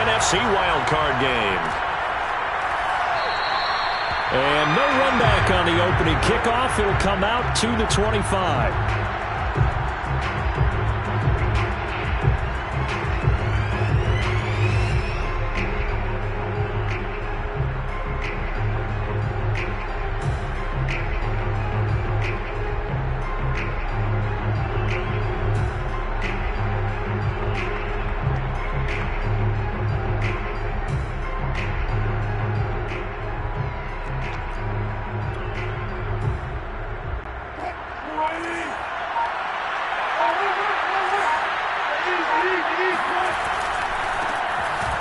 NFC wildcard game. And no run back on the opening kickoff. It'll come out to the 25.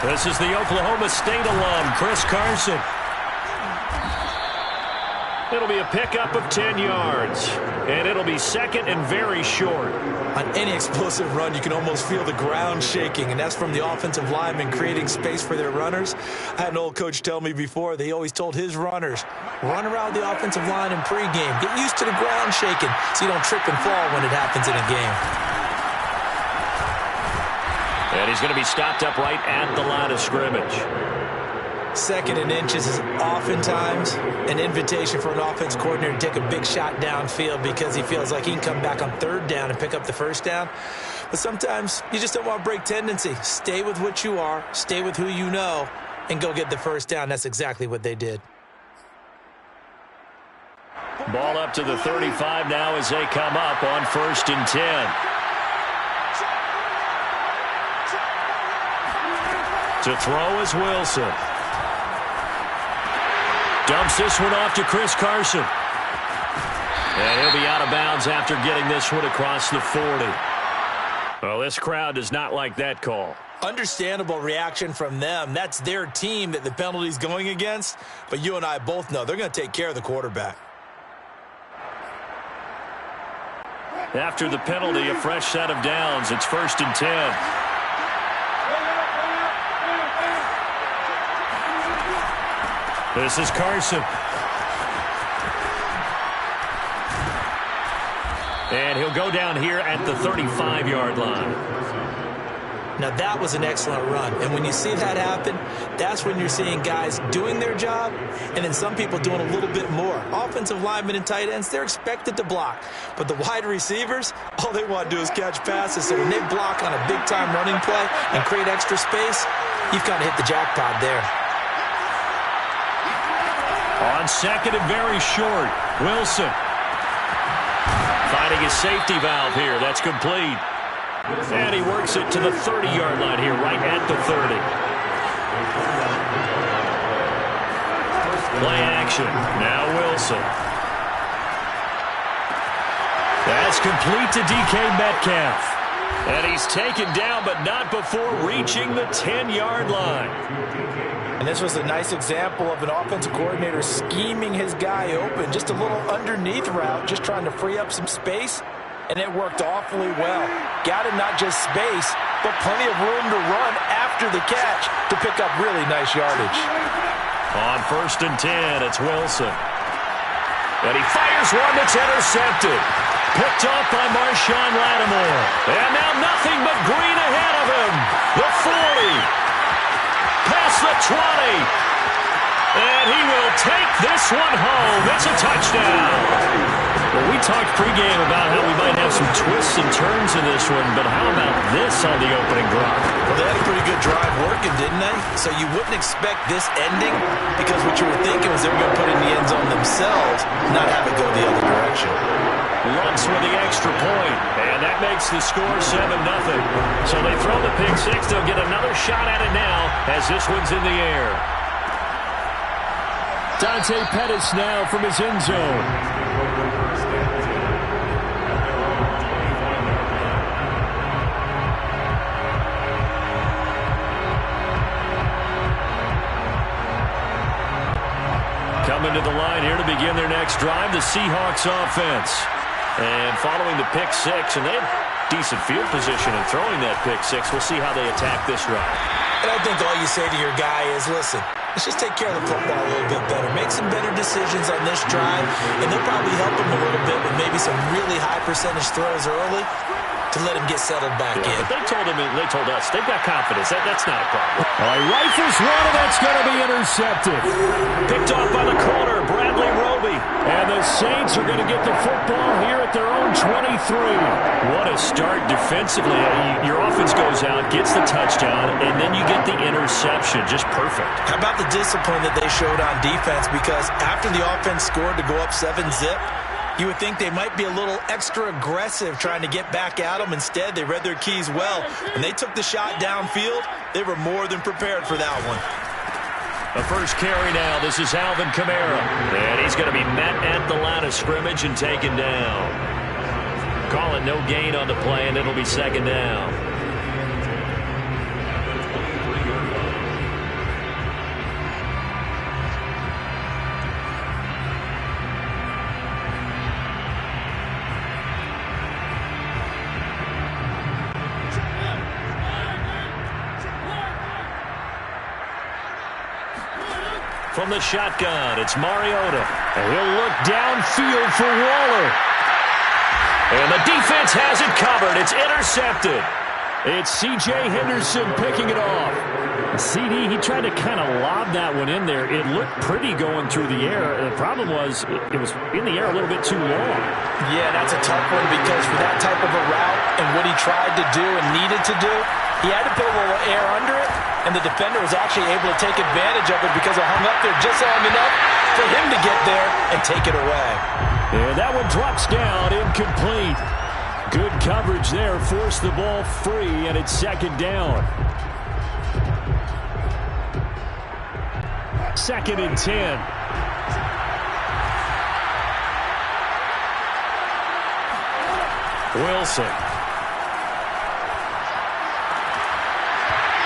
This is the Oklahoma State alum, Chris Carson. It'll be a pickup of 10 yards, and it'll be second and very short. On any explosive run, you can almost feel the ground shaking, and that's from the offensive linemen creating space for their runners. I had an old coach tell me before, they always told his runners, run around the offensive line in pregame. Get used to the ground shaking so you don't trip and fall when it happens in a game. And he's going to be stopped up right at the line of scrimmage. Second and inches is oftentimes an invitation for an offense coordinator to take a big shot downfield because he feels like he can come back on third down and pick up the first down. But sometimes you just don't want to break tendency. Stay with what you are, stay with who you know, and go get the first down. That's exactly what they did. Ball up to the 35 now as they come up on 1st and 10. To throw is Wilson. Dumps this one off to Chris Carson. And he'll be out of bounds after getting this one across the 40. Well, this crowd does not like that call. Understandable reaction from them. That's their team that the penalty's going against. But you and I both know they're going to take care of the quarterback. After the penalty, a fresh set of downs. It's 1st and 10. This is Carson. And he'll go down here at the 35-yard line. Now, that was an excellent run. And when you see that happen, that's when you're seeing guys doing their job and then some people doing a little bit more. Offensive linemen and tight ends, they're expected to block. But the wide receivers, all they want to do is catch passes. So when they block on a big-time running play and create extra space, you've kind of hit the jackpot there. On second and very short, Wilson. Finding his safety valve here. That's complete. And he works it to the 30-yard line here, right at the 30. Play action. Now Wilson. That's complete to DK Metcalf. And he's taken down, but not before reaching the 10-yard line. And this was a nice example of an offensive coordinator scheming his guy open. Just a little underneath route, just trying to free up some space. And it worked awfully well. Got him not just space, but plenty of room to run after the catch to pick up really nice yardage. On 1st and 10, it's Wilson. And he fires one that's intercepted. Picked off by Marshawn Lattimore. And now nothing but green ahead of him. The 40. Past the 20. And he will take this one home. It's a touchdown. Well, we talked pregame about how we might have some twists and turns in this one, but how about this on the opening drive? Well, they had a pretty good drive working, didn't they? So you wouldn't expect this ending because what you were thinking was they were going to put in the end zone themselves, not have it go the other direction. Lutz with the extra point, and that makes the score 7-0. So they throw the pick six. They'll get another shot at it now as this one's in the air. Dante Pettis now from his end zone. Coming to the line here to begin their next drive, the Seahawks offense. And following the pick six, and they have decent field position in throwing that pick six. We'll see how they attack this drive. And I think all you say to your guy is, listen, let's just take care of the football a little bit better. Make some better decisions on this drive, and they'll probably help him a little bit with maybe some really high percentage throws early. to let him get settled back in. But they told us, they've got confidence. That's not a problem. All right, rifles one, and that's going to be intercepted. Picked off by the corner, Bradley Roby. And the Saints are going to get the football here at their own 23. What a start defensively. Your offense goes out, gets the touchdown, and then you get the interception. Just perfect. How about the discipline that they showed on defense? Because after the offense scored to go up 7-zip, you would think they might be a little extra aggressive trying to get back at them. Instead, they read their keys well. When they took the shot downfield, they were more than prepared for that one. The first carry now. This is Alvin Kamara. And he's going to be met at the line of scrimmage and taken down. Call it no gain on the play, and it'll be second down. From the shotgun, it's Mariota. And he'll look downfield for Waller. And the defense has it covered. It's intercepted. It's C.J. Henderson picking it off. CD, he tried to kind of lob that one in there. It looked pretty going through the air. The problem was it was in the air a little bit too long. Yeah, that's a tough one because for that type of a route and what he tried to do and needed to do, he had to put a little air under it, and the defender was actually able to take advantage of it because it hung up there just long enough for him to get there and take it away. And that one drops down, incomplete. Good coverage there, forced the ball free, and it's second down. 2nd and 10. Wilson.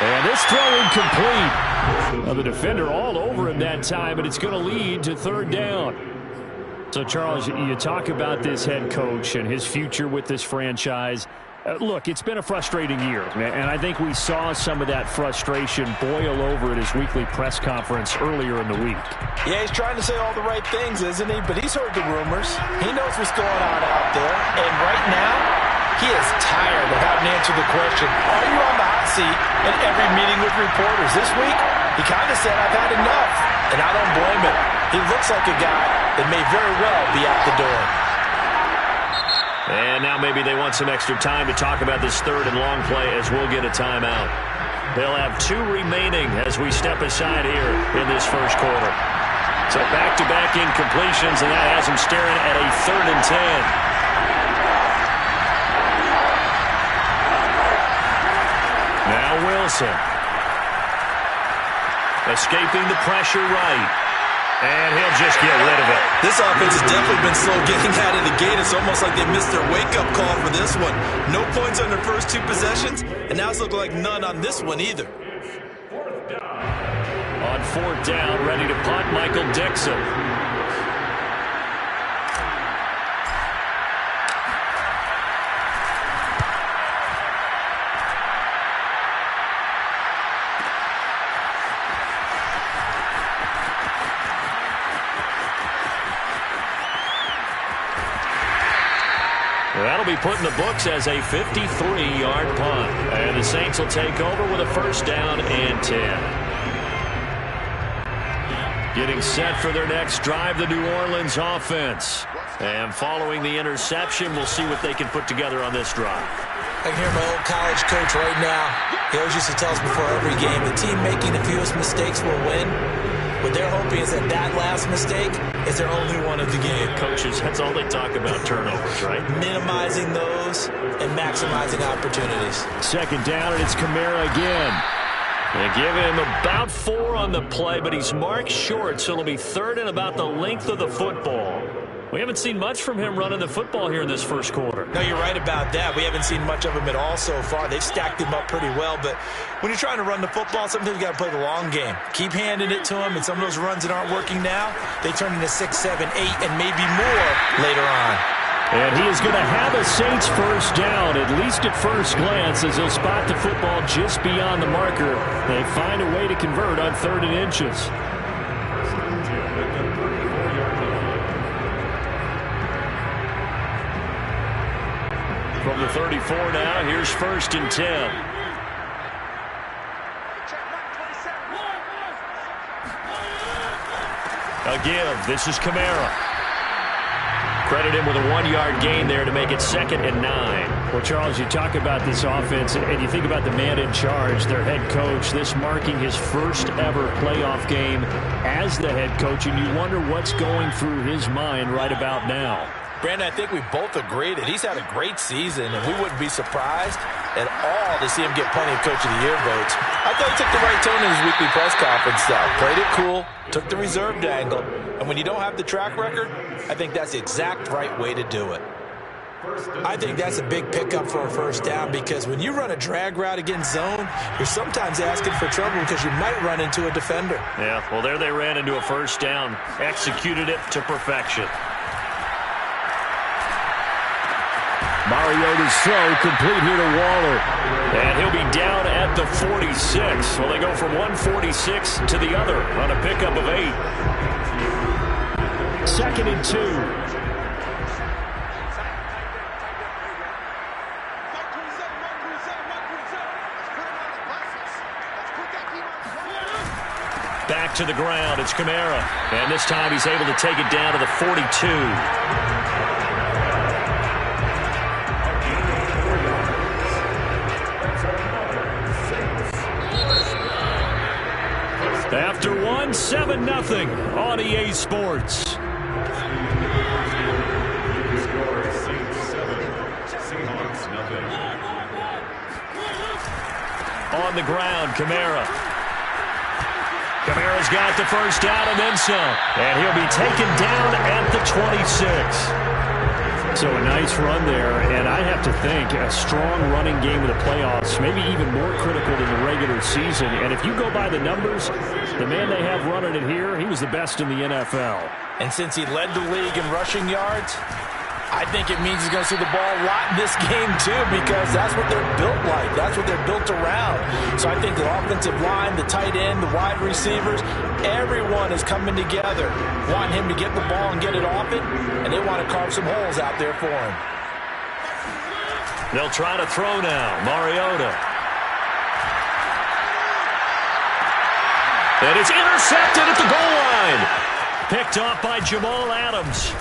And this throw incomplete. The defender all over him that time, but it's going to lead to third down. So, Charles, you talk about this head coach and his future with this franchise. Look, it's been a frustrating year, and I think we saw some of that frustration boil over at his weekly press conference earlier in the week. Yeah, he's trying to say all the right things, isn't he? But he's heard the rumors. He knows what's going on out there. And right now, he is tired of having to answer the question, are you on the hot seat in every meeting with reporters? This week, he kind of said, I've had enough. And I don't blame him. He looks like a guy that may very well be out the door. And now maybe they want some extra time to talk about this third and long play as we'll get a timeout. They'll have 2 remaining as we step aside here in this first quarter. So back-to-back incompletions, and that has them staring at a 3rd and 10. Now Wilson. Escaping the pressure right. And he'll just get rid of it. This offense has definitely been slow getting out of the gate. It's almost like they missed their wake-up call for this one. No points on their first 2 possessions, and now it's looking like none on this one either. On 4th down, ready to punt, Michael Dixon. That'll be put in the books as a 53-yard punt. And the Saints will take over with a 1st down and 10. Getting set for their next drive, the New Orleans offense. And following the interception, we'll see what they can put together on this drive. I can hear my old college coach right now. He always used to tell us before every game, the team making the fewest mistakes will win. What they're hoping is that that last mistake is their only one of the game. Coaches, that's all they talk about, turnovers, right? Minimizing those and maximizing opportunities. 2nd down, and it's Kamara again. They give him about 4 on the play, but he's marked short, so it'll be 3rd and about the length of the football. We haven't seen much from him running the football here in this first quarter. No, you're right about that. We haven't seen much of him at all so far. They've stacked him up pretty well, but when you're trying to run the football, sometimes you got to play the long game. Keep handing it to him, and some of those runs that aren't working now, they turn into 6, 7, 8, and maybe more later on. And he is going to have a Saints 1st down, at least at first glance, as he'll spot the football just beyond the marker. They find a way to convert on 3rd and inches. From the 34 now, here's 1st and 10. A give. This is Kamara. Credit him with a 1-yard gain there to make it 2nd and 9. Well, Charles, you talk about this offense, and you think about the man in charge, their head coach, this marking his first ever playoff game as the head coach, and you wonder what's going through his mind right about now. Brandon, I think we both agree that he's had a great season, and we wouldn't be surprised at all to see him get plenty of Coach of the Year votes. I thought he took the right tone in his weekly press conference, though. Played it cool, took the reserved angle, and when you don't have the track record, I think that's the exact right way to do it. I think that's a big pickup for a first down because when you run a drag route against zone, you're sometimes asking for trouble because you might run into a defender. Yeah, well, there they ran into a first down, executed it to perfection. Mariota's throw complete here to Waller. And he'll be down at the 46. Well, they go from 146 to the other on a pickup of 8. 2nd and 2. Back to the ground. It's Kamara. And this time he's able to take it down to the 42. After 1, 7-0 on EA Sports. On the ground, Kamara. Kamara's got the first down and then some. And he'll be taken down at the 26. So a nice run there, and I have to think a strong running game of the playoffs, maybe even more critical than the regular season. And if you go by the numbers, the man they have running it here, he was the best in the NFL. And since he led the league in rushing yards, I think it means he's going to see the ball a lot in this game, too, because that's what they're built like. That's what they're built around. So I think the offensive line, the tight end, the wide receivers, everyone is coming together, wanting him to get the ball and get it off it, and they want to carve some holes out there for him. They'll try to throw now. Mariota. And it's intercepted at the goal line. Picked off by Jamal Adams.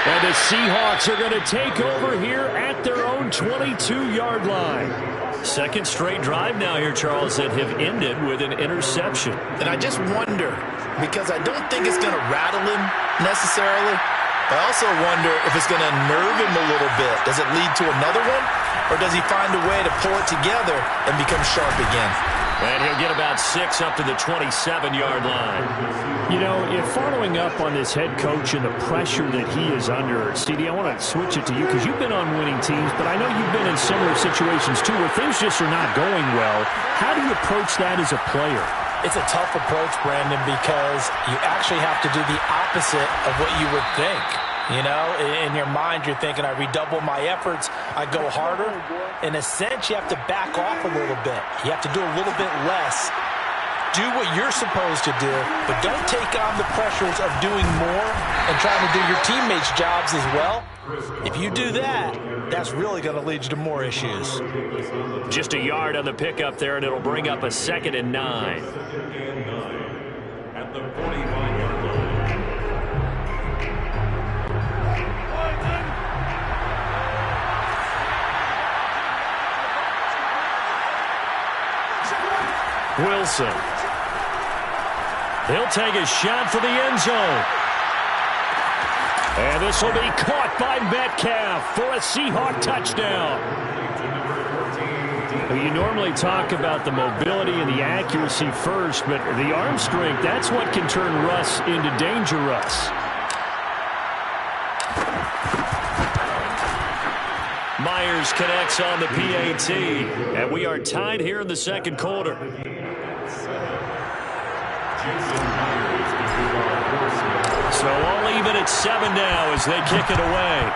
And the Seahawks are going to take over here at their own 22-yard line. Second straight drive now here, Charles, that have ended with an interception. And I just wonder, because I don't think it's going to rattle him necessarily. I also wonder if it's going to nerve him a little bit. Does it lead to another one? Or does he find a way to pull it together and become sharp again? And he'll get about 6 up to the 27-yard line. You know, if following up on this head coach and the pressure that he is under, CD, I want to switch it to you because you've been on winning teams, but I know you've been in similar situations too where things just are not going well. How do you approach that as a player? It's a tough approach, Brandon, because you actually have to do the opposite of what you would think. You know, in your mind, you're thinking, I redouble my efforts, I go harder. In a sense, you have to back off a little bit. You have to do a little bit less. Do what you're supposed to do, but don't take on the pressures of doing more and trying to do your teammates' jobs as well. If you do that, that's really going to lead you to more issues. Just a yard on the pickup there, and it'll bring up a 2nd and 9. At the 45-yard line. Wilson. He'll take a shot for the end zone. And this will be caught by Metcalf for a Seahawk touchdown. Well, you normally talk about the mobility and the accuracy first, but the arm strength, that's what can turn Russ into danger Russ. Myers connects on the PAT, and we are tied here in the second quarter. So all even at 7 now as they kick it away.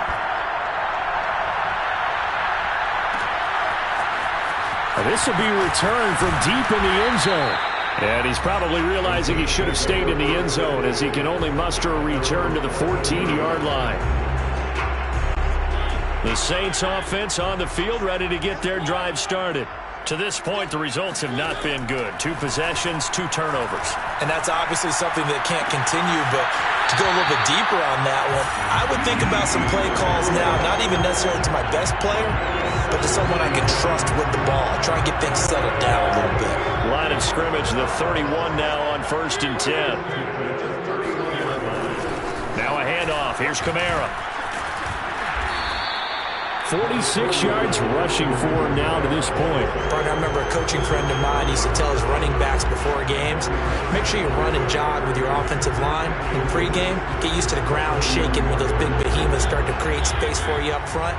This will be returned from deep in the end zone. And he's probably realizing he should have stayed in the end zone as he can only muster a return to the 14-yard line. The Saints offense on the field, ready to get their drive started. To this point, the results have not been good. 2 possessions, 2 turnovers. And that's obviously something that can't continue, but to go a little bit deeper on that one, I would think about some play calls now, not even necessarily to my best player, but to someone I can trust with the ball. Try and get things settled down a little bit. Line of scrimmage, the 31 now on 1st and 10. Now a handoff. Here's Kamara. 46 yards rushing for him now to this point. Partner, I remember a coaching friend of mine used to tell his running backs before games, make sure you run and jog with your offensive line in pregame. Get used to the ground shaking when those big behemoths start to create space for you up front.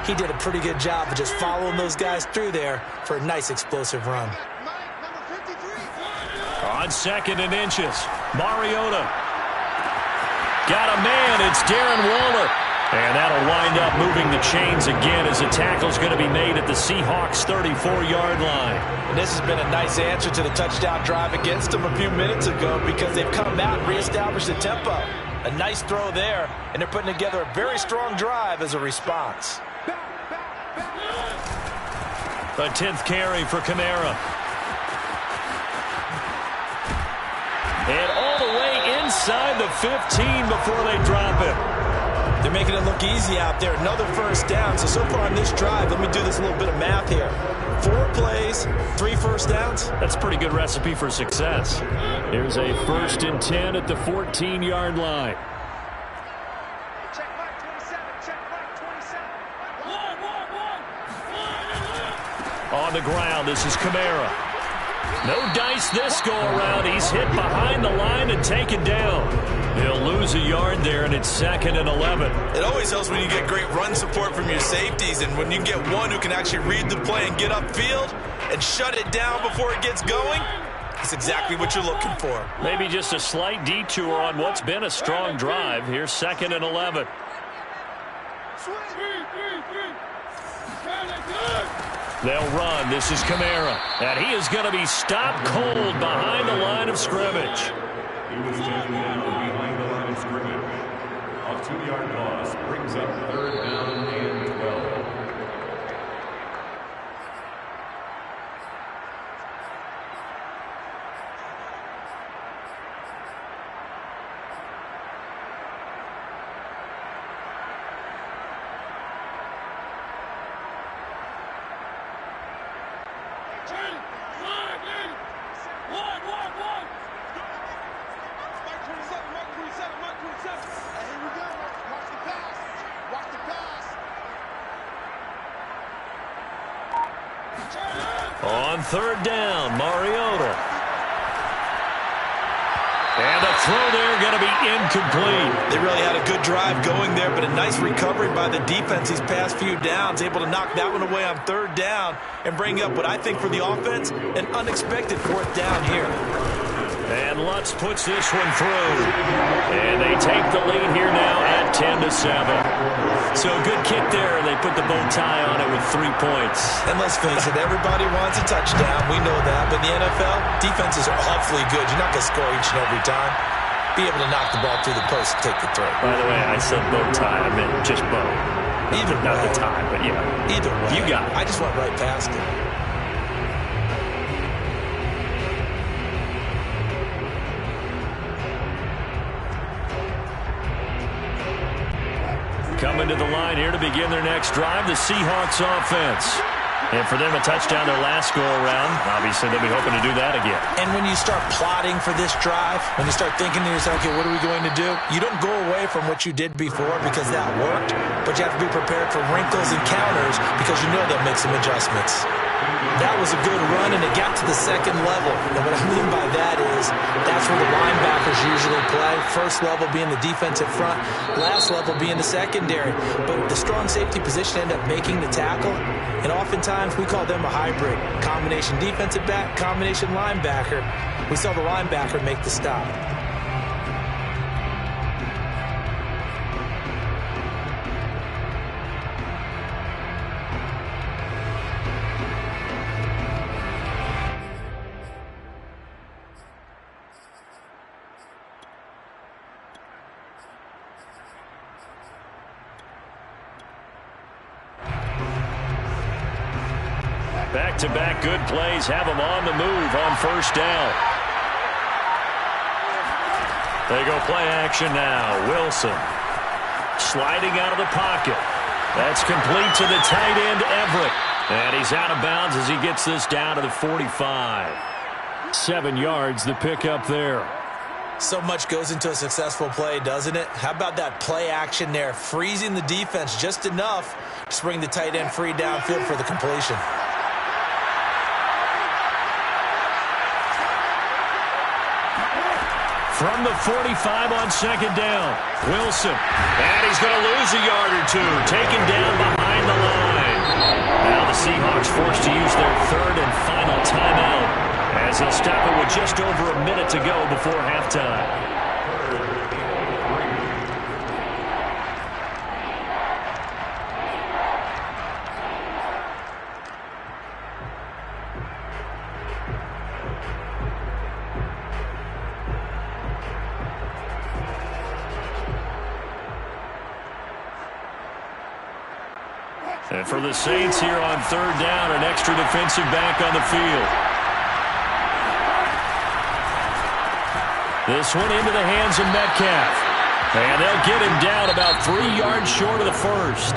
He did a pretty good job of just following those guys through there for a nice explosive run. On 2nd and inches, Mariota. Got a man, it's Darren Waller. And that'll wind up moving the chains again as a tackle's going to be made at the Seahawks' 34-yard line. And this has been a nice answer to the touchdown drive against them a few minutes ago because they've come out and reestablished the tempo. A nice throw there, and they're putting together a very strong drive as a response. A 10th carry for Kamara. And all the way inside the 15 before they drop it. They're making it look easy out there. Another first down. So far on this drive, let me do this little bit of math here. 4 plays, 3 first downs. That's a pretty good recipe for success. Here's a 1st and 10 at the 14-yard line. Check mark 27. Check mark 27. On the ground, this is Kamara. No dice this go-around. He's hit behind the line and taken down. He'll lose a yard there, and it's 2nd and 11. It always helps when you get great run support from your safeties, and when you get one who can actually read the play and get upfield and shut it down before it gets going, that's exactly what you're looking for. Maybe just a slight detour on what's been a strong drive. Here's 2nd and 11. They'll run. This is Kamara. And he is going to be stopped cold behind the line of scrimmage. He was taken down behind the line of scrimmage. A 2-yard loss brings up 3rd down and 12. On 3rd down, Mariota. And a throw there going to be incomplete. They really had a good drive going there, but a nice recovery by the defense these past few downs, able to knock that one away on 3rd down and bring up what I think for the offense, an unexpected 4th down here. And Lutz puts this one through. And they take the lead here now at 10-7. So a good kick there, and they put the bow tie on it with 3 points. And let's face it, everybody wants a touchdown. We know that. But in the NFL, defenses are awfully good. You're not going to score each and every time. Be able to knock the ball through the post and take the throw. By the way, I said bow tie. I meant just bow. Either way. Not the tie, but yeah. Either way. You got it. I just went right past it. Coming to the line here to begin their next drive, the Seahawks offense. And for them, a touchdown their last go-around. Obviously, they'll be hoping to do that again. And when you start plotting for this drive, when you start thinking to yourself, okay, what are we going to do? You don't go away from what you did before because that worked, but you have to be prepared for wrinkles and counters because you know they'll make some adjustments. That was a good run, and it got to the 2nd level. And what I mean by that is that's where the linebackers usually play. First level being the defensive front, last level being the secondary. But the strong safety position ended up making the tackle, and oftentimes we call them a hybrid. Combination defensive back, combination linebacker. We saw the linebacker make the stop. Back-to-back good plays have them on the move on first down. They go play action now. Wilson sliding out of the pocket. That's complete to the tight end, Everett. And he's out of bounds as he gets this down to the 45. 7 yards, the pickup there. So much goes into a successful play, doesn't it? How about that play action there? Freezing the defense just enough to bring the tight end free downfield for the completion. From the 45 on second down, Wilson. And he's going to lose a yard or two. Taken down behind the line. Now the Seahawks forced to use their third and final timeout as they'll stop it with just over a minute to go before halftime. And for the Saints here on third down, an extra defensive back on the field. This one into the hands of Metcalf. And they'll get him down about 3 yards short of the first.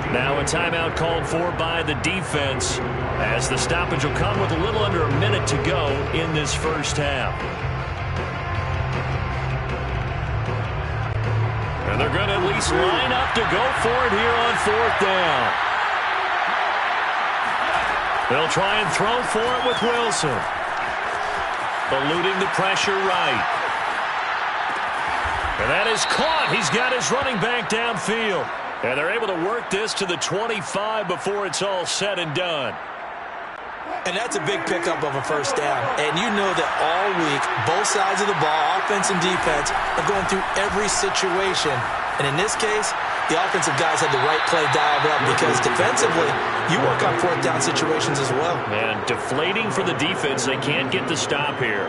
Now a timeout called for by the defense as the stoppage will come with a little under a minute to go in this first half. And they're going to at least line up to go for it here on fourth down. They'll try and throw for it with Wilson. Eluding the pressure right. And that is caught. He's got his running back downfield. And they're able to work this to the 25 before it's all said and done. And that's a big pickup of a first down. And you know that all week, both sides of the ball, offense and defense, are going through every situation. And in this case, the offensive guys had the right play dialed up because defensively, you work on fourth down situations as well. And deflating for the defense. They can't get the stop here.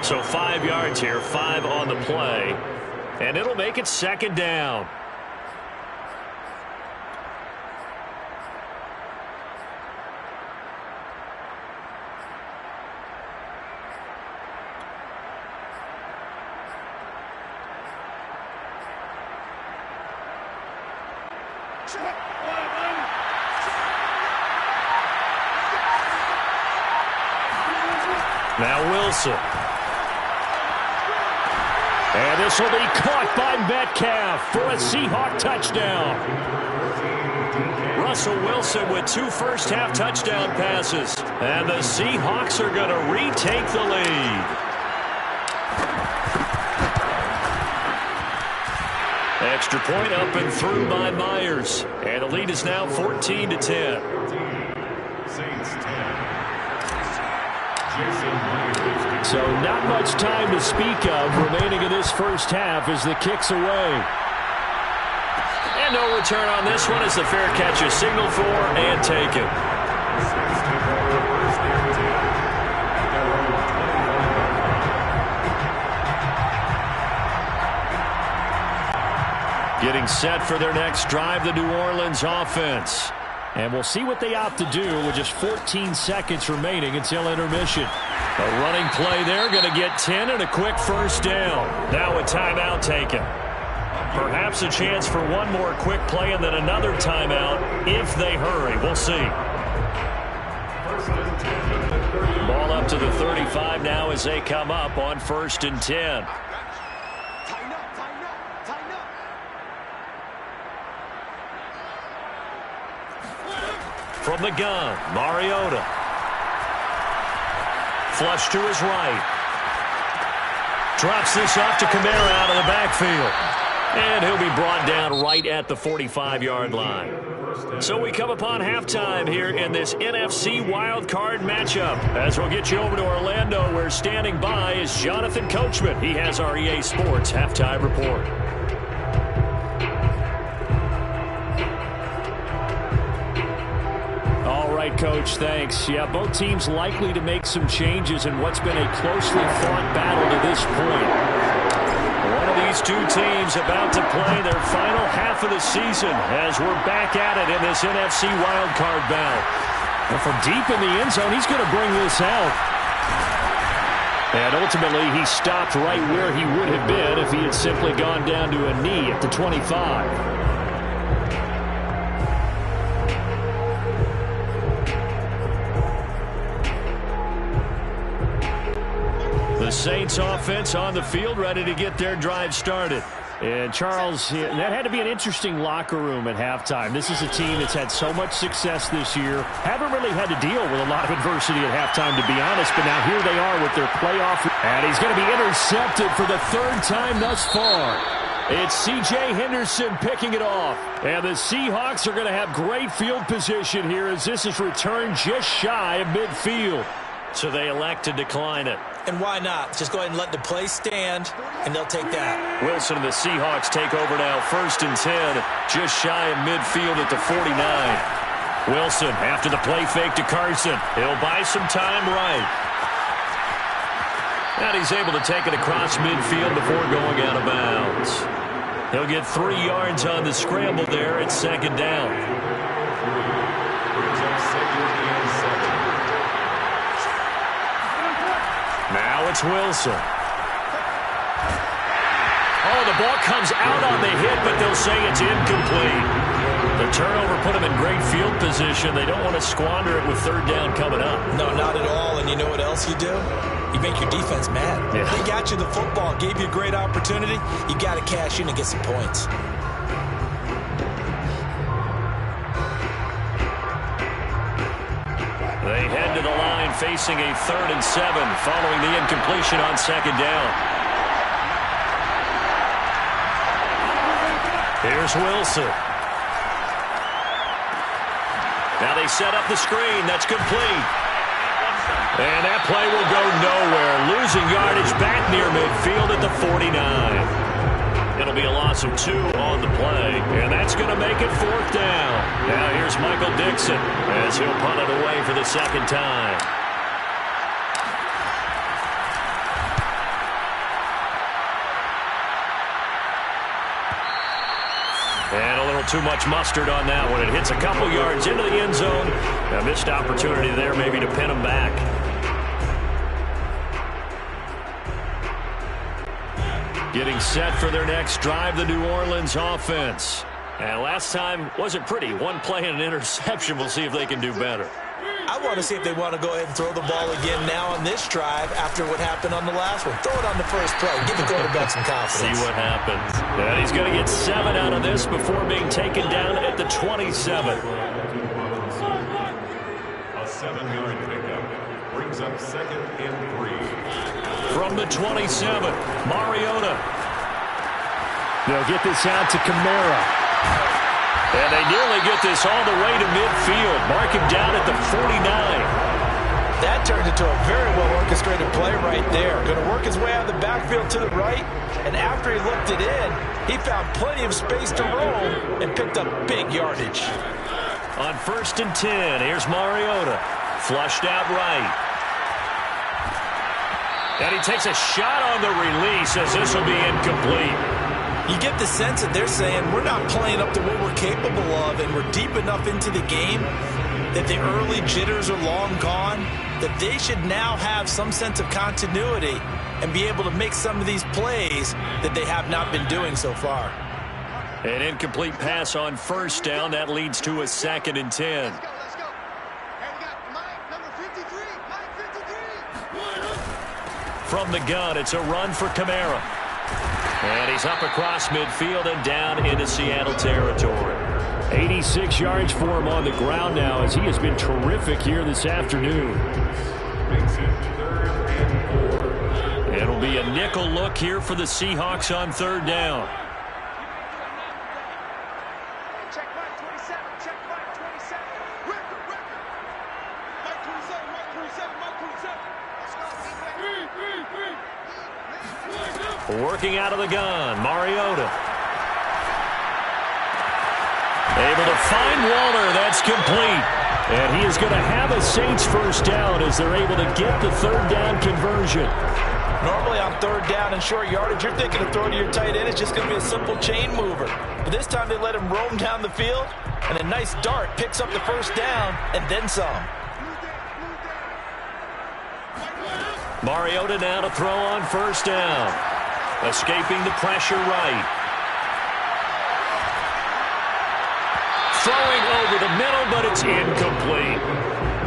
So 5 yards here, 5 on the play. And it'll make it second down. Now Wilson. And this will be caught by Metcalf for a Seahawk touchdown. Russell Wilson with 2 first-half touchdown passes. And the Seahawks are going to retake the lead. Extra point up and through by Myers. And the lead is now 14-10. Saints 10. So not much time to speak of remaining in this first half as the kick's away. And no return on this one as the fair catch is signaled for and taken. Getting set for their next drive, the New Orleans offense. And we'll see what they opt to do with just 14 seconds remaining until intermission. A running play there, going to get 10 and a quick first down. Now a timeout taken. Perhaps a chance for one more quick play and then another timeout if they hurry. We'll see. Ball up to the 35 now as they come up on 1st and 10. From the gun, Mariota. Flush to his right. Drops this off to Kamara out of the backfield. And he'll be brought down right at the 45-yard line. So we come upon halftime here in this NFC wildcard matchup. As we'll get you over to Orlando, where standing by is Jonathan Coachman. He has our EA Sports halftime report. Coach, thanks. Yeah, both teams likely to make some changes in what's been a closely fought battle to this point. One of these two teams about to play their final half of the season as we're back at it in this NFC wildcard bout. And from deep in the end zone, he's going to bring this out. And ultimately, he stopped right where he would have been if he had simply gone down to a knee at the 25. The Saints offense on the field, ready to get their drive started. And Charles, that had to be an interesting locker room at halftime. This is a team that's had so much success this year. Haven't really had to deal with a lot of adversity at halftime, to be honest. But now here they are with their playoff. And he's going to be intercepted for the third time thus far. It's C.J. Henderson picking it off. And the Seahawks are going to have great field position here as this is returned just shy of midfield. So they elect to decline it. And why not? Just go ahead and let the play stand, and they'll take that. Wilson and the Seahawks take over now, 1st and 10, just shy of midfield at the 49. Wilson after the play fake to Carson. He'll buy some time right. And he's able to take it across midfield before going out of bounds. He'll get 3 yards on the scramble there at 2nd down. Now it's Wilson. Oh, the ball comes out on the hit, but they'll say it's incomplete. The turnover put them in great field position. They don't want to squander it with 3rd down coming up. No, not at all. And you know what else you do? You make your defense mad. Yeah. They got you the football, gave you a great opportunity. You got to cash in and get some points. They head to the line facing a 3rd and 7 following the incompletion on 2nd down. Here's Wilson. Now they set up the screen. That's complete. And that play will go nowhere. Losing yardage back near midfield at the 49. It'll be a loss of 2 on the play, and that's going to make it 4th down. Now here's Michael Dixon as he'll punt it away for the 2nd time. And a little too much mustard on that one. It hits a couple yards into the end zone. A missed opportunity there maybe to pin him back. Getting set for their next drive, the New Orleans offense. And last time wasn't pretty. 1 play and an interception. We'll see if they can do better. I want to see if they want to go ahead and throw the ball again now on this drive after what happened on the last one. Throw it on the first play. Give the quarterback some confidence. See what happens. And he's going to get 7 out of this before being taken down at the 27. A 7-yard pickup brings up 2nd and 3. From the 27, Mariota. They'll get this out to Kamara. And they nearly get this all the way to midfield. Mark him down at the 49. That turned into a very well-orchestrated play right there. Going to work his way out of the backfield to the right, and after he looked it in, he found plenty of space to roll and picked up big yardage. On 1st and 10, here's Mariota. Flushed out right. And he takes a shot on the release as this will be incomplete. You get the sense that they're saying we're not playing up to what we're capable of, and we're deep enough into the game that the early jitters are long gone, that they should now have some sense of continuity and be able to make some of these plays that they have not been doing so far. An incomplete pass on 1st down. That leads to a 2nd and 10. Let's go. Hey, we got Mike, number 53. Mike 53. From the gun, it's a run for Kamara. And he's up across midfield and down into Seattle territory. 86 yards for him on the ground now as he has been terrific here this afternoon. Makes it 3rd and 4. It'll be a nickel look here for the Seahawks on 3rd down. Check Mike 27. Check Mike 27. Record. Mike 27. Mike 27. Mike 27. Let's go. Working out of the gun, Mariota. Able to find Waller. That's complete. And he is going to have a Saints 1st down as they're able to get the 3rd down conversion. Normally on third down and short yardage, you're thinking of throwing to your tight end. It's just going to be a simple chain mover. But this time they let him roam down the field, and a nice dart picks up the first down and then some. Mariota now to throw on first down. Escaping the pressure right. Throwing over the middle, but it's incomplete.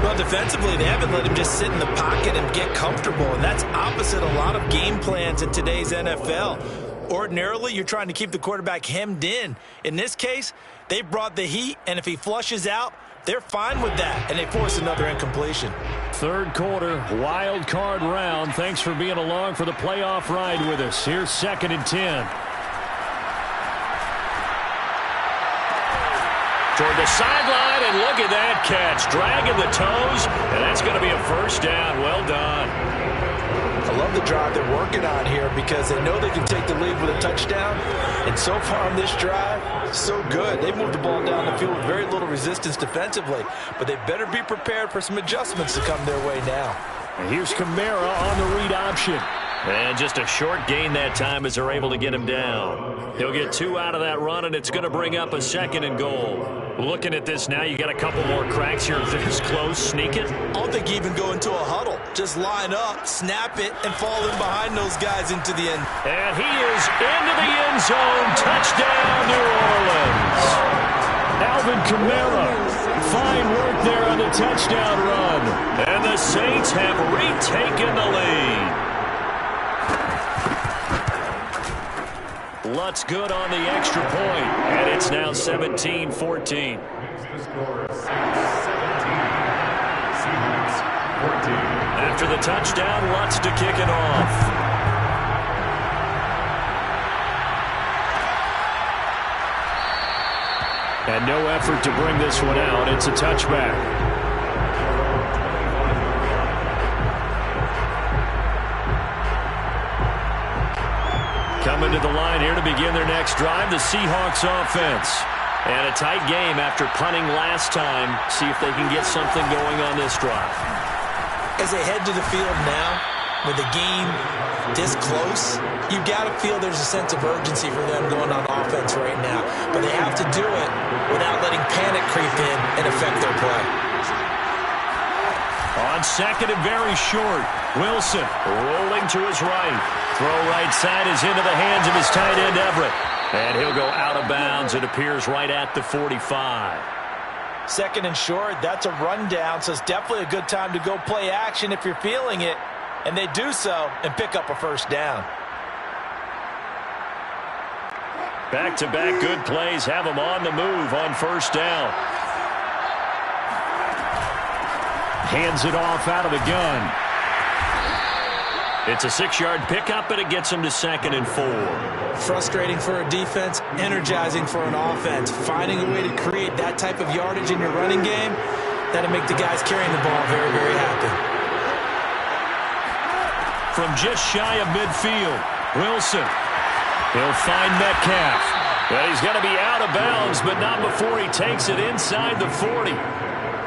Well, defensively, they haven't let him just sit in the pocket and get comfortable, and that's opposite a lot of game plans in today's NFL. Ordinarily, you're trying to keep the quarterback hemmed in. In this case, they brought the heat, and if he flushes out, they're fine with that, and they force another incompletion. Third quarter, wild card round. Thanks for being along for the playoff ride with us. Here's 2nd and 10. Toward the sideline, and look at that catch. Dragging the toes, and that's going to be a first down. Well done. I love the drive they're working on here because they know they can take the lead with a touchdown. And so far on this drive, so good. They've moved the ball down the field with very little resistance defensively. But they better be prepared for some adjustments to come their way now. And here's Kamara on the read option. And just a short gain that time as they're able to get him down. He'll get 2 out of that run, and it's going to bring up a 2nd and goal. Looking at this now, you got a couple more cracks here. This close, sneak it. I don't think even go into a huddle. Just line up, snap it, and fall in behind those guys into the end. And he is into the end zone. Touchdown, New Orleans. Alvin Kamara. Fine work there on the touchdown run. And the Saints have retaken the lead. Lutz good on the extra point, and it's now 17-14. The score is 17. Seahawks 14. After the touchdown, Lutz to kick it off. And no effort to bring this one out. It's a touchback. Coming to the line here to begin their next drive, the Seahawks offense. And a tight game after punting last time. See if they can get something going on this drive. As they head to the field now, with the game this close, you've got to feel there's a sense of urgency for them going on offense right now. But they have to do it without letting panic creep in and affect their play. On 2nd and very short, Wilson Rolling to his right. Throw right side is into the hands of his tight end, Everett. And he'll go out of bounds. It appears right at the 45. 2nd and short, that's a rundown, so it's definitely a good time to go play action if you're feeling it. And they do so and pick up a first down. Back-to-back good plays have them on the move on first down. hands it off out of the gun. It's a 6-yard pickup, but it gets him to 2nd and 4. Frustrating for a defense, energizing for an offense. Finding a way to create that type of yardage in your running game, that'll make the guys carrying the ball very, very happy. From just shy of midfield, Wilson. He'll find Metcalf. Well, he's going to be out of bounds, but not before he takes it inside the 40.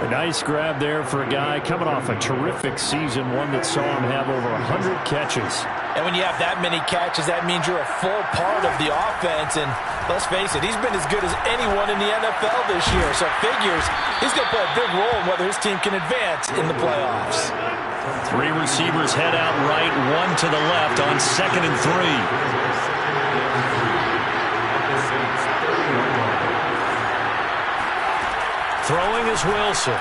A nice grab there for a guy coming off a terrific season, one that saw him have over 100 catches. And when you have that many catches, that means you're a full part of the offense. And let's face it, he's been as good as anyone in the NFL this year. So it figures he's going to play a big role in whether his team can advance in the playoffs. 3 receivers head out right, 1 to the left on 2nd and 3. Throwing is Wilson.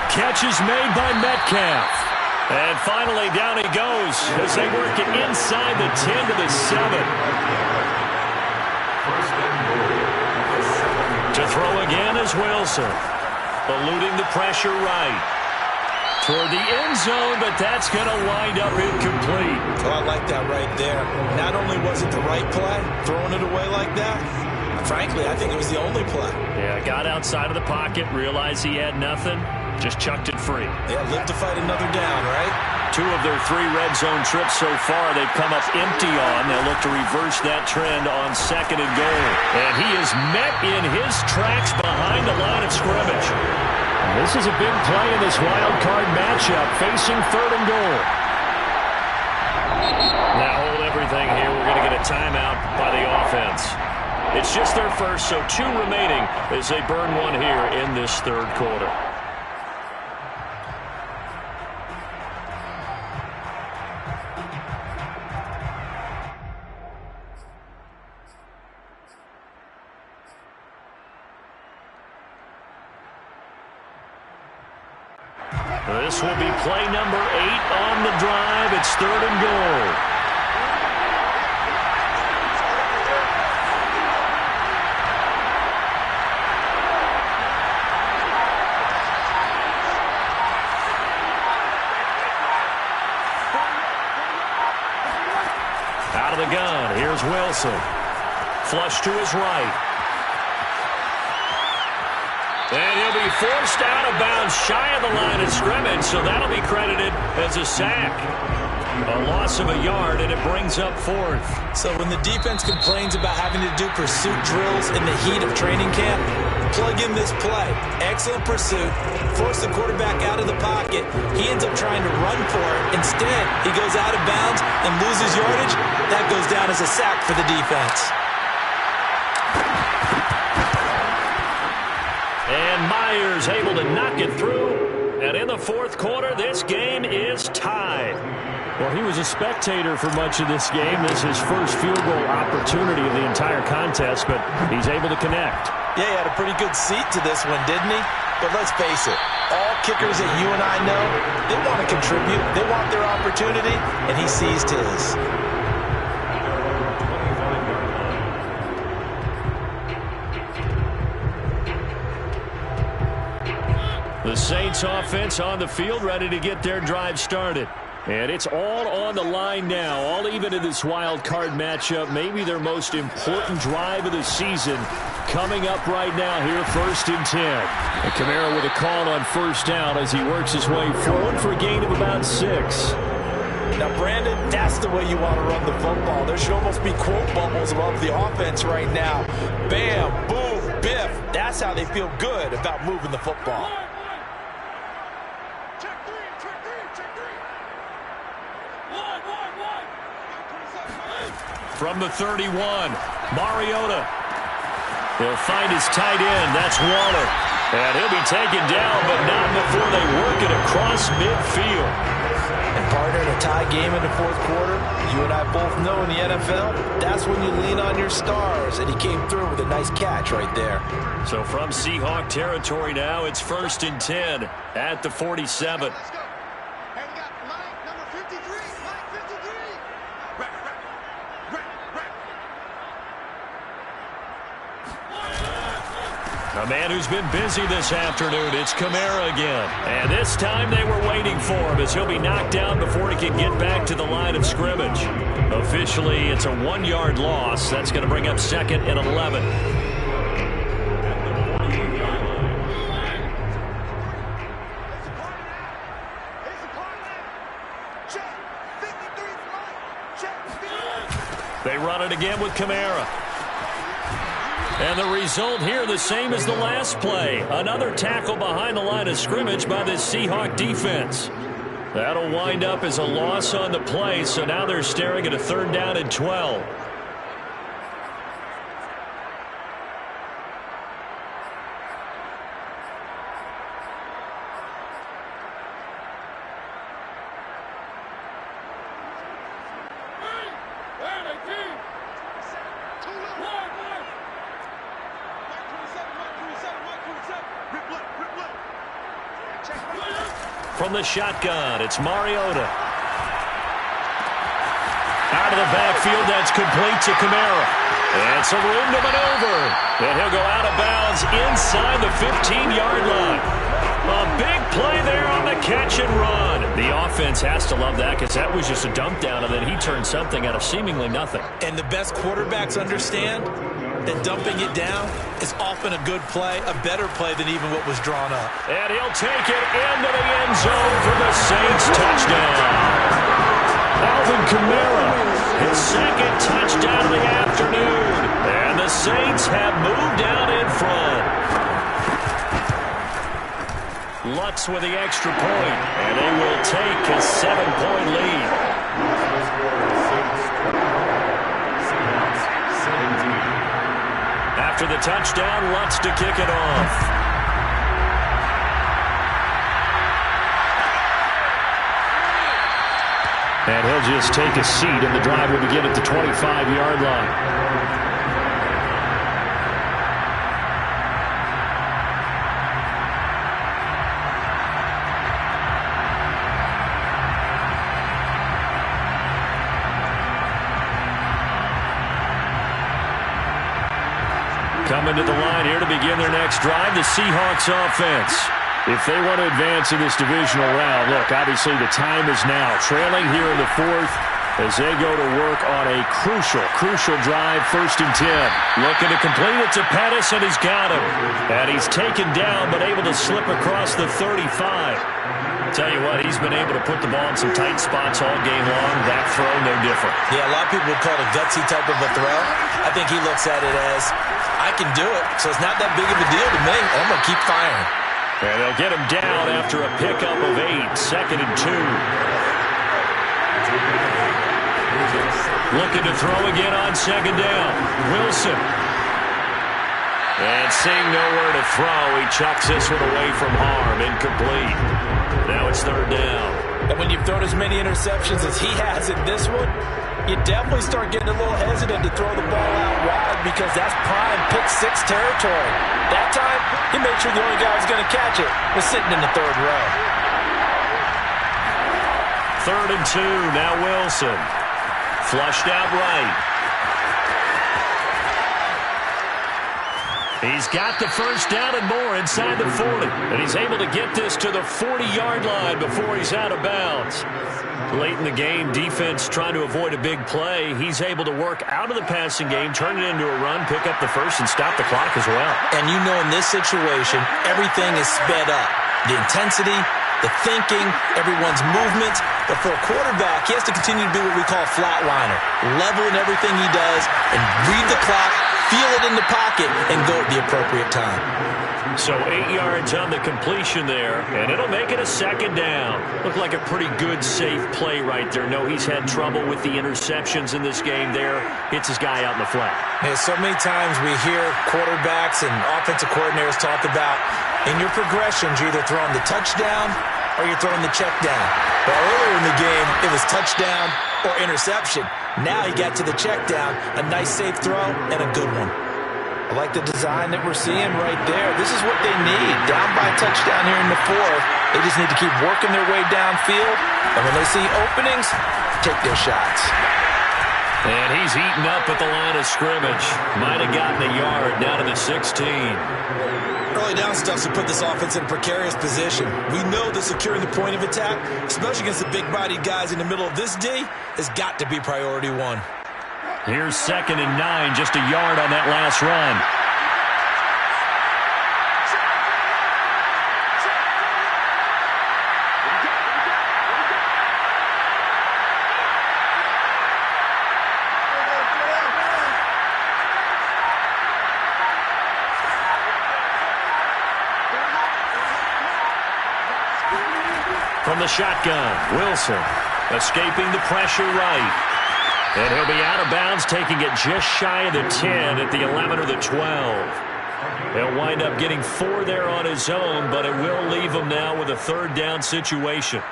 Catch is made by Metcalf. And finally down he goes as they work it inside the 10 to the 7. To throw again is Wilson. Eluding the pressure right. Toward the end zone, but that's going to wind up incomplete. Oh, I like that right there. Not only was it the right play, throwing it away like that, frankly, I think it was the only play. Yeah, got outside of the pocket, realized he had nothing, just chucked it free. Yeah, live to fight another down, right? 2 of their 3 red zone trips so far, they've come up empty on. They'll look to reverse that trend on 2nd and goal. And he is met in his tracks behind the line of scrimmage. This is a big play in this wild card matchup, facing 3rd and goal. timeout by the offense. It's just their first, so 2 remaining as they burn one here in this third quarter. This will be play number 8 on the drive. It's 3rd and goal. Out of the gun, here's Wilson. Flush to his right. And he'll be forced out of bounds shy of the line of scrimmage, so that'll be credited as a sack. A loss of a yard, and it brings up 4th. So when the defense complains about having to do pursuit drills in the heat of training camp, plug in this play. Excellent pursuit. Force the quarterback out of the pocket. He ends up trying to run for it. Instead, he goes out of bounds and loses yardage. That goes down as a sack for the defense. And Myers able to knock it through. And in the 4th quarter, this game is tied. Well, he was a spectator for much of this game. This is his first field goal opportunity of the entire contest, but he's able to connect. Yeah, he had a pretty good seat to this one, didn't he? But let's face it, all kickers that you and I know, they want to contribute. They want their opportunity, and he seized his. The Saints offense on the field, ready to get their drive started. And it's all on the line now, all even in this wild card matchup. Maybe their most important drive of the season coming up right now here, 1st and 10. And Kamara with a call on 1st down as he works his way forward for a gain of about 6. Now, Brandon, that's the way you want to run the football. There should almost be quote bubbles above the offense right now. Bam, boom, biff. That's how they feel good about moving the football. From the 31, Mariota. He'll find his tight end. That's Waller. And he'll be taken down, but not before they work it across midfield. And partner, in a tie game in the 4th quarter, you and I both know in the NFL, that's when you lean on your stars. And he came through with a nice catch right there. So from Seahawk territory now, it's 1st and 10 at the 47. Let's go. And we got line number 53. Line 53. A man who's been busy this afternoon, it's Kamara again. And this time they were waiting for him as he'll be knocked down before he can get back to the line of scrimmage. Officially, it's a 1-yard loss. That's going to bring up 2nd and 11. They run it again with Kamara. And the result here the same as the last play. Another tackle behind the line of scrimmage by this Seahawk defense. That'll wind up as a loss on the play, so now they're staring at a 3rd down and 12. From the shotgun, it's Mariota. Out of the backfield, that's complete to Kamara. And some room to maneuver. And he'll go out of bounds inside the 15-yard line. A big play there on the catch and run. The offense has to love that because that was just a dump down, and then he turned something out of seemingly nothing. And the best quarterbacks understand that dumping it down is often a good play, a better play than even what was drawn up. And he'll take it into the end zone for the Saints touchdown. Alvin Kamara, his 2nd touchdown of the afternoon. And the Saints have moved out in front. Lutz with the extra point, and they will take a 7-point lead. after the touchdown. Lutz to kick it off. And he'll just take a seat, and the drive will begin at the 25-yard line. Coming to the line here to begin their next drive, the Seahawks offense. If they want to advance in this divisional round, look, obviously the time is now. Trailing here in the fourth as they go to work on a crucial drive, 1st and 10. Looking to complete it to Pettis, and he's got him. And he's taken down, but able to slip across the 35. Tell you what, he's been able to put the ball in some tight spots all game long. That throw, no different. Yeah, a lot of people would call it a gutsy type of a throw. I think he looks at it as, I can do it, so it's not that big of a deal to me. I'm going to keep firing. And they'll get him down after a pickup of 8, 2nd and 2. Looking to throw again on 2nd down. Wilson. And seeing nowhere to throw, he chucks this one away from harm. Incomplete. Now it's 3rd down. And when you've thrown as many interceptions as he has in this one, you definitely start getting a little hesitant to throw the ball out wide because that's prime pick-6 territory. That time, he made sure the only guy who was going to catch it was sitting in the 3rd row. 3rd and 2, now Wilson. Flushed out right. He's got the 1st down and more inside the 40. And he's able to get this to the 40-yard line before he's out of bounds. Late in the game, defense trying to avoid a big play. He's able to work out of the passing game, turn it into a run, pick up the 1st, and stop the clock as well. And you know in this situation, everything is sped up. The intensity, the thinking, everyone's movement. But for a quarterback, he has to continue to be what we call a flatliner. Level in everything he does and read the clock, feel it in the pocket, and go at the appropriate time. So 8 yards on the completion there, and it'll make it a 2nd down. Looked like a pretty good, safe play right there. No, he's had trouble with the interceptions in this game there. Hits his guy out in the flat. Yeah, so many times we hear quarterbacks and offensive coordinators talk about in your progressions, you're either throwing the touchdown or you're throwing the check down. But earlier in the game, it was touchdown or interception. Now he got to the check down, a nice safe throw, and a good one. I like the design that we're seeing right there. This is what they need. Down by a touchdown here in the 4th. They just need to keep working their way downfield. And when they see openings, take their shots. And he's eaten up at the line of scrimmage. Might have gotten a yard down to the 16. Early down stuff to put this offense in a precarious position. We know that securing the point of attack, especially against the big-bodied guys in the middle of this D, has got to be priority 1. Here's 2nd and 9, just a yard on that last run. From the shotgun, Wilson escaping the pressure right. And he'll be out of bounds, taking it just shy of the 10 at the 11 or the 12. He'll wind up getting 4 there on his own, but it will leave him now with a 3rd down situation.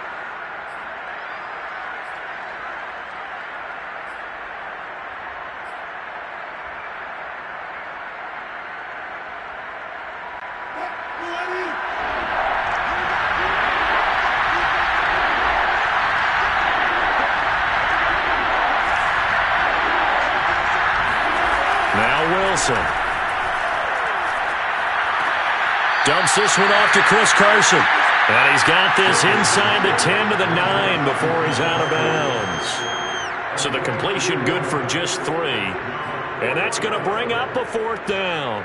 Wilson dumps this one off to Chris Carson. And he's got this inside the 10 to the 9 before he's out of bounds. So the completion good for just 3. And that's going to bring up a 4th down.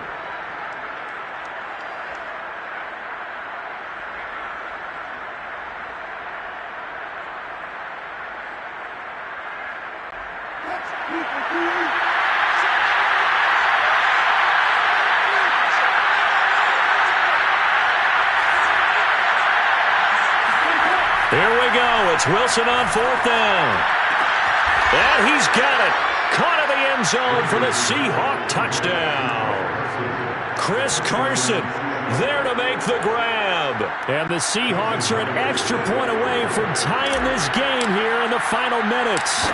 Here we go. It's Wilson on 4th down. And he's got it. Caught in the end zone for the Seahawk touchdown. Chris Carson there to make the grab. And the Seahawks are an extra point away from tying this game here in the final minutes.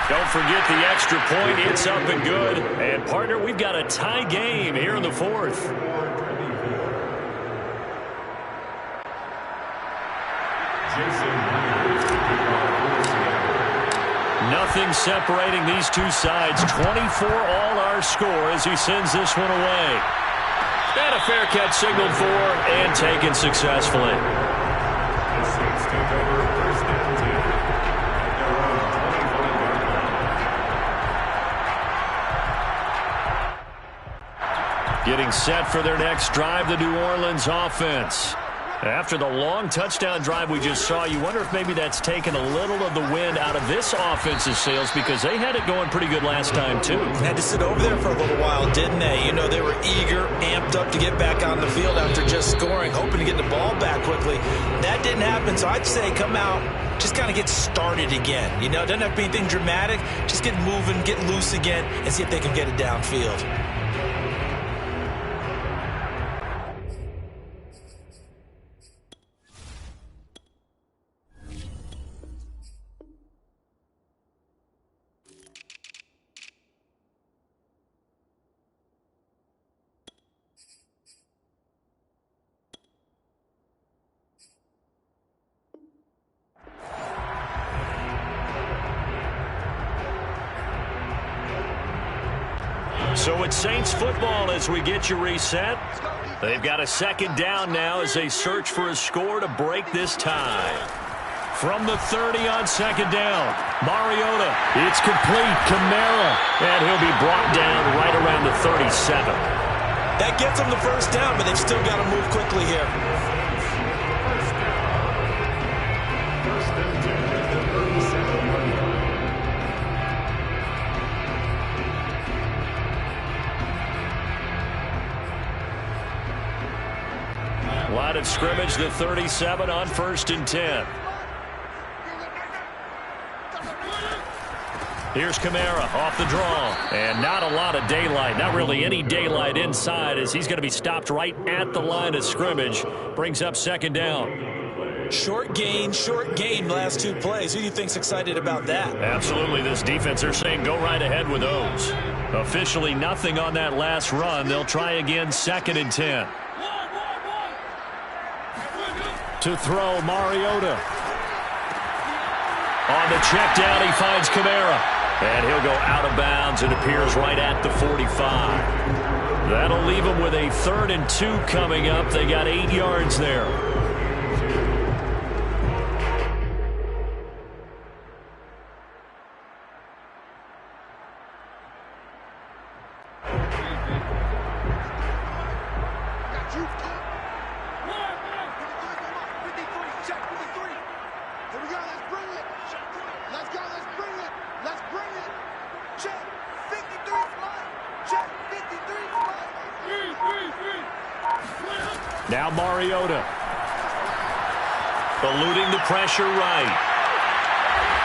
Don't forget the extra point. It's up and good. And, partner, we've got a tie game here in the fourth. Nothing separating these two sides. 24 all our score as he sends this one away. And a fair catch signaled for and taken successfully. The Saints take over first and 10. Their own 25-yard line. Getting set for their next drive, the New Orleans offense. After the long touchdown drive we just saw, you wonder if maybe that's taken a little of the wind out of this offense's sails because they had it going pretty good last time, too. Had to sit over there for a little while, didn't they? You know, they were eager, amped up to get back on the field after just scoring, hoping to get the ball back quickly. That didn't happen, so I'd say come out, just kind of get started again. You know, it doesn't have to be anything dramatic. Just get moving, get loose again, and see if they can get it downfield. So it's Saints football as we get you reset. They've got a second down now as they search for a score to break this tie. From the 30 on second down, Mariota. It's complete. Kamara. And he'll be brought down right around the 37. That gets them the first down, but they've still got to move quickly here. First and 10 at the 37-yard line. Line of scrimmage, the 37 on first and 10. Here's Kamara off the draw. And not a lot of daylight. Not really any daylight inside as he's going to be stopped right at the line of scrimmage. Brings up second down. Short gain last two plays. Who do you think's excited about that? Absolutely. This defense, they're saying go right ahead with those. Officially nothing on that last run. They'll try again second and 10. To throw, Mariota. On the check down, he finds Kamara. And he'll go out of bounds. It appears right at the 45. That'll leave him with a 3rd and 2 coming up. They got 8 yards there. Now Mariota. Eluding the pressure right.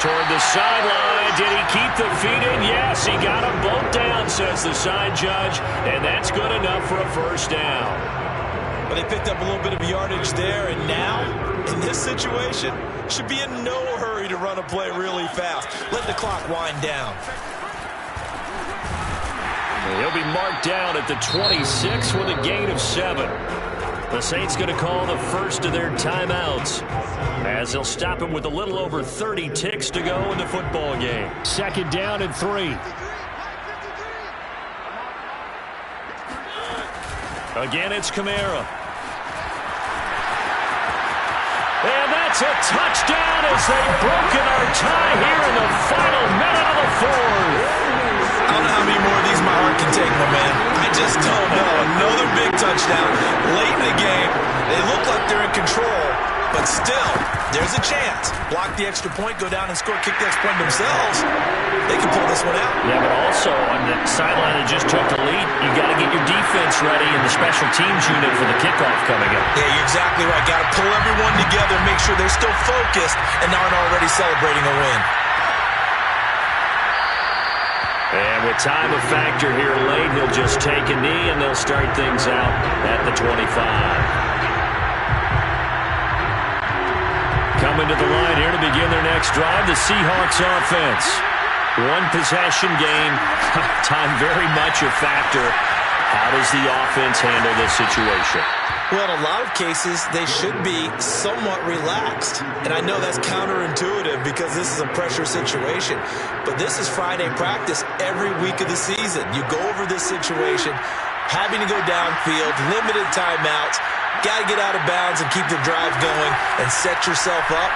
Toward the sideline. Did he keep the feet in? Yes, he got them both down, says the side judge. And that's good enough for a first down. But they picked up a little bit of yardage there. And now, in this situation, should be in no hurry to run a play really fast. Let the clock wind down. He'll be marked down at the 26 with a gain of 7. The Saints going to call the first of their timeouts as they'll stop him with a little over 30 ticks to go in the football game. Second down and 3. Again, it's Kamara. And that's a touchdown as they've broken our tie here in the final minute of the fourth. I don't know how many more of these my heart can take, my man. I just don't know. Another big touchdown late in the game. They look like they're in control, but still, there's a chance. Block the extra point, go down and score, kick the extra point themselves. They can pull this one out. Yeah, but also on the sideline that just took the lead, you got to get your defense ready and the special teams unit for the kickoff coming up. Yeah, you're exactly right. Got to pull everyone together, make sure they're still focused and aren't already celebrating a win. And with time a factor here late. He'll just take a knee, and they'll start things out at the 25. Coming to the line here to begin their next drive, the Seahawks offense. One possession game. Time very much a factor. How does the offense handle this situation? Well, in a lot of cases, they should be somewhat relaxed. And I know that's counterintuitive because this is a pressure situation. But this is Friday practice every week of the season. You go over this situation, having to go downfield, limited timeouts, got to get out of bounds and keep the drive going and set yourself up.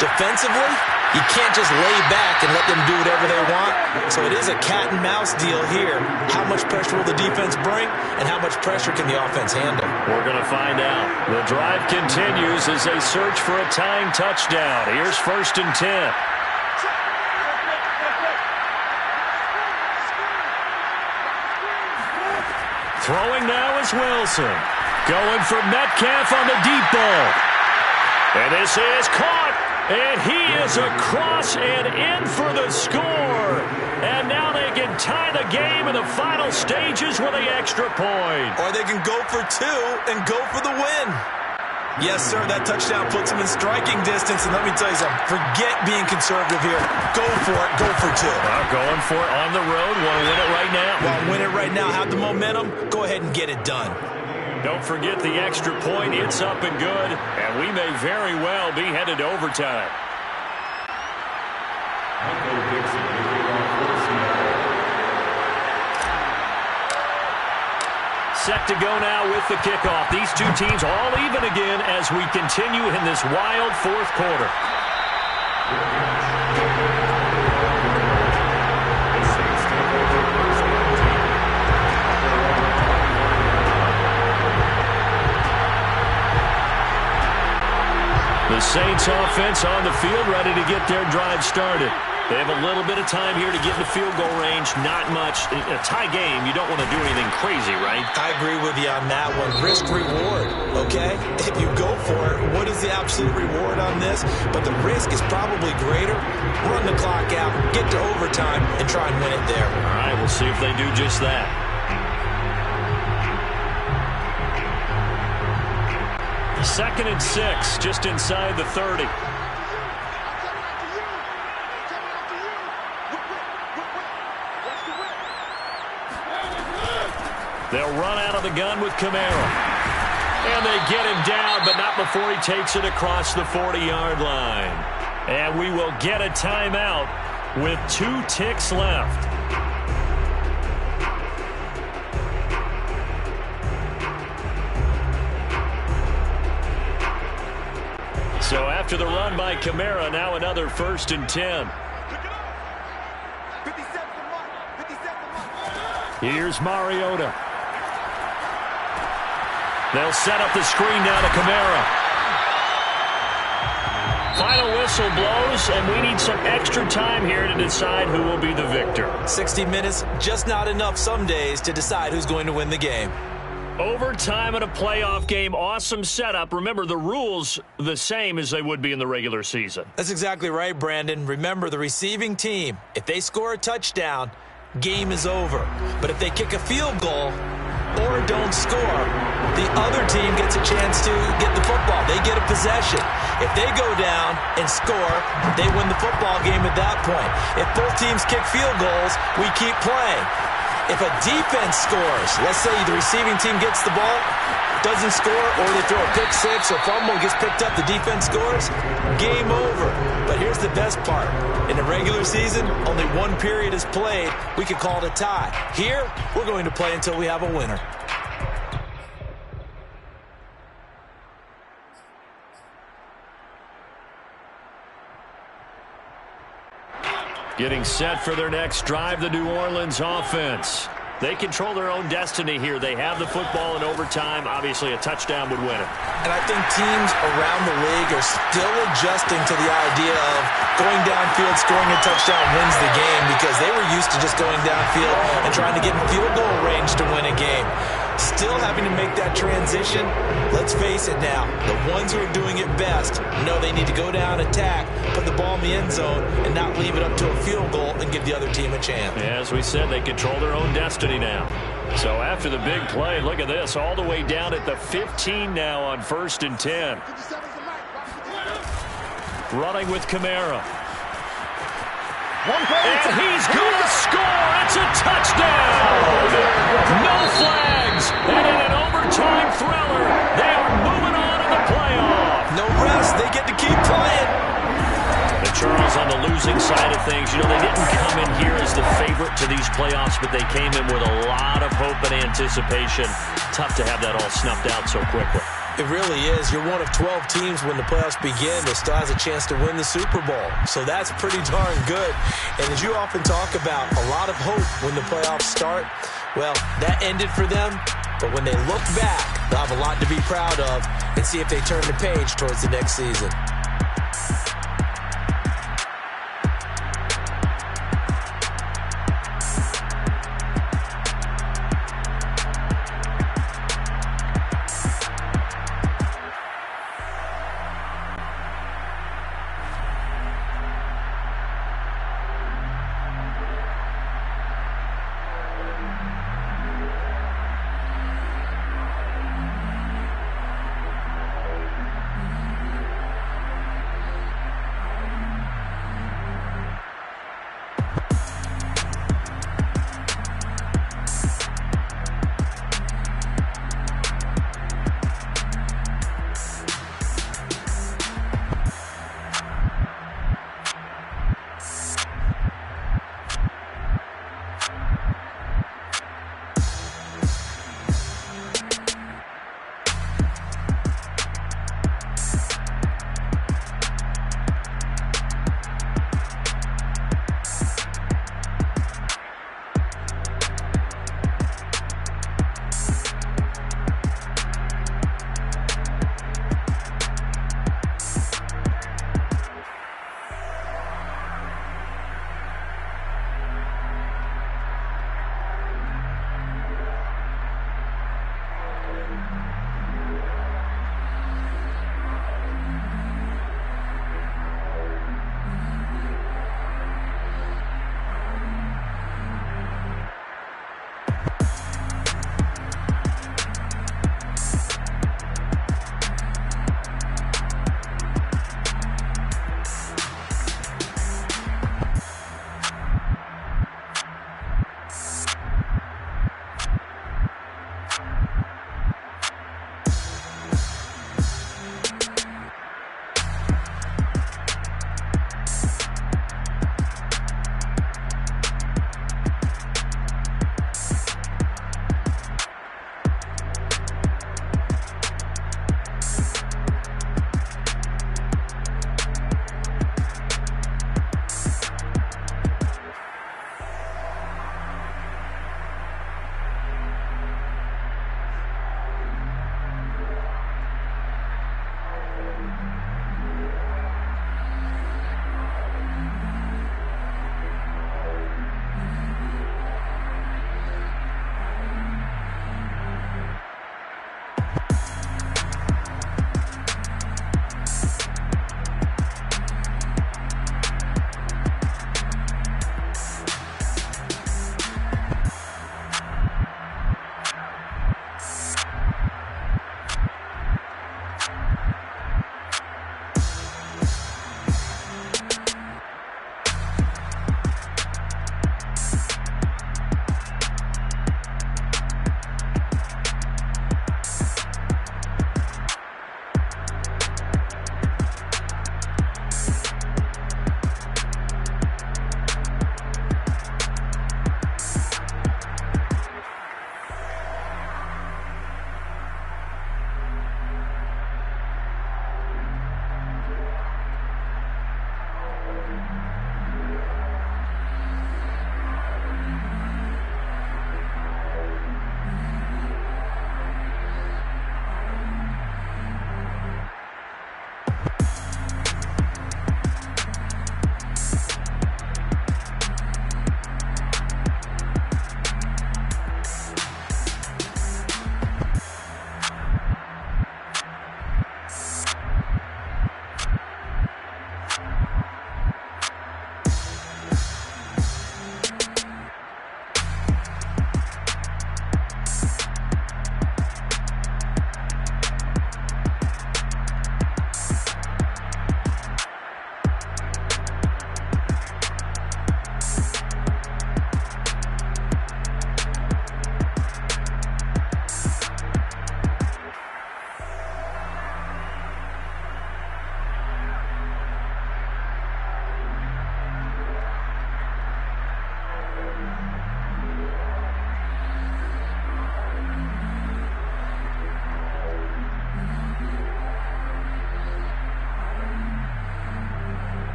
Defensively, you can't just lay back and let them do whatever they want. So it is a cat and mouse deal here. How much pressure will the defense bring, and how much pressure can the offense handle? We're going to find out. The drive continues as they search for a tying touchdown. Here's 1st and 10. Throwing now is Wilson. Going for Metcalf on the deep ball. And this is caught. And he is across and in for the score. And now they can tie the game in the final stages with an extra point. Or they can go for 2 and go for the win. Yes, sir, that touchdown puts them in striking distance. And let me tell you something, forget being conservative here. Go for it, go for 2. Going for it on the road. Want to win it right now? Want to win it right now, have the momentum, go ahead and get it done. Don't forget the extra point. It's up and good, and we may very well be headed to overtime. Set to go now with the kickoff. These two teams all even again as we continue in this wild fourth quarter. The Saints offense on the field, ready to get their drive started. They have a little bit of time here to get in the field goal range. Not much. A tie game, you don't want to do anything crazy, right? I agree with you on that one. Risk-reward, okay? If you go for it, what is the absolute reward on this? But the risk is probably greater. Run the clock out, get to overtime, and try and win it there. All right, we'll see if they do just that. Second and 6, just inside the 30. They'll run out of the gun with Kamara. And they get him down, but not before he takes it across the 40-yard line. And we will get a timeout with 2 ticks left. So after the run by Kamara, now another 1st and 10. Here's Mariota. They'll set up the screen now to Kamara. Final whistle blows, and we need some extra time here to decide who will be the victor. 60 minutes, just not enough some days to decide who's going to win the game. Overtime in a playoff game, awesome setup. Remember, the rules the same as they would be in the regular season. That's exactly right, Brandon. Remember, the receiving team, if they score a touchdown, game is over. But if they kick a field goal or don't score, the other team gets a chance to get the football. They get a possession. If they go down and score, they win the football game at that point. If both teams kick field goals, we keep playing. If a defense scores, let's say the receiving team gets the ball, doesn't score, or they throw a pick six or fumble, gets picked up, the defense scores, game over. But here's the best part. In the regular season, only one period is played. We could call it a tie. Here, we're going to play until we have a winner. Getting set for their next drive, the New Orleans offense. They control their own destiny here. They have the football in overtime. Obviously, a touchdown would win it. And I think teams around the league are still adjusting to the idea of going downfield, scoring a touchdown wins the game, because they were used to just going downfield and trying to get in field goal range to win a game. Still having to make that transition. Let's face it now, the ones who are doing it best know they need to go down, attack, put the ball in the end zone, and not leave it up to a field goal and give the other team a chance. Yeah, as we said, they control their own destiny now. So after the big play, look at this, all the way down at the 15 now on 1st and 10. Running with Kamara. And he's going to score. It's a touchdown. No flags. And in an overtime thriller, they are moving on in the playoff. No rest. They get to keep playing. And Charles, on the losing side of things, you know, they didn't come in here as the favorite to these playoffs, but they came in with a lot of hope and anticipation. Tough to have that all snuffed out so quickly. It really is. You're one of 12 teams when the playoffs begin that still has a chance to win the Super Bowl. So that's pretty darn good. And as you often talk about, a lot of hope when the playoffs start. Well, that ended for them. But when they look back, they'll have a lot to be proud of and see if they turn the page towards the next season.